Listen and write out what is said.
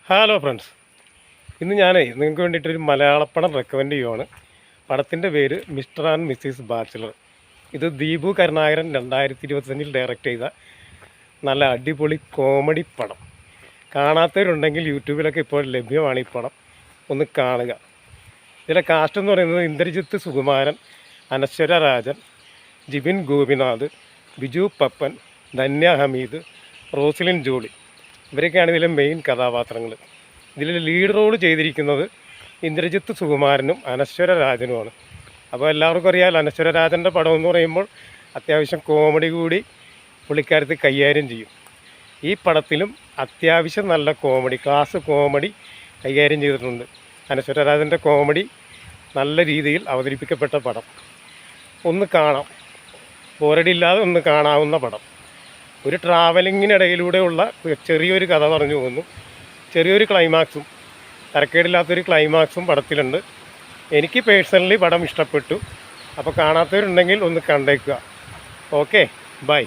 Hello friends, ഇന്ന് നിങ്ങൾക്ക് വേണ്ടിയിട്ടൊരു മലയാളപ്പടം റെക്കമെൻഡ് ചെയ്യുവാണ്. പടത്തിൻ്റെ പേര് മിസ്റ്റർ ആൻഡ് മിസ്സിസ് ബാച്ചിലർ. ഇത് ദീപു കരുണാകരൻ 2025 ഡയറക്റ്റ് ചെയ്ത നല്ല അടിപൊളി കോമഡി പടം. കാണാത്തവരുണ്ടെങ്കിൽ യൂട്യൂബിലൊക്കെ ഇപ്പോൾ ലഭ്യമാണ് ഈ പടം, ഒന്ന് കാണുക. ഇതിലെ കാസ്റ്റ് എന്ന് പറയുന്നത് ഇന്ദ്രജിത്ത് സുകുമാരൻ, അനശ്വര രാജൻ, ജിബിൻ ഗോപിനാഥ്, ബിജു പപ്പൻ, ധന്യ ഹമീദ്, റോസ്ലിൻ ജോളി, ഇവരൊക്കെയാണ് ഇതിലെ മെയിൻ കഥാപാത്രങ്ങൾ. ഇതിൽ ലീഡ് റോൾ ചെയ്തിരിക്കുന്നത് ഇന്ദ്രജിത്ത് സുകുമാരനും അനശ്വര രാജനുമാണ്. അപ്പോൾ എല്ലാവർക്കും അറിയാം, അനശ്വര രാജൻ്റെ പടം എന്ന് പറയുമ്പോൾ അത്യാവശ്യം കോമഡി കൂടി പുള്ളിക്കാരത്ത് കൈകാര്യം ചെയ്യും. ഈ പടത്തിലും അത്യാവശ്യം നല്ല കോമഡി, ക്ലാസ് കോമഡി കൈകാര്യം ചെയ്തിട്ടുണ്ട്. അനശ്വര രാജൻ്റെ കോമഡി നല്ല രീതിയിൽ അവതരിപ്പിക്കപ്പെട്ട പടം. ഒന്ന് കാണാം, ബോറടിയില്ലാതെ ഒന്ന് കാണാവുന്ന പടം. ഒരു ട്രാവലിങ്ങിനിടയിലൂടെയുള്ള ചെറിയൊരു കഥ പറഞ്ഞു പോകുന്നു. ചെറിയൊരു ക്ലൈമാക്സും, തരക്കേടില്ലാത്തൊരു ക്ലൈമാക്സും പടത്തിലുണ്ട്. എനിക്ക് പേഴ്സണലി പടം ഇഷ്ടപ്പെട്ടു. അപ്പോൾ കാണാത്തവരുണ്ടെങ്കിൽ ഒന്ന് കണ്ടേക്കുക. Okay, by.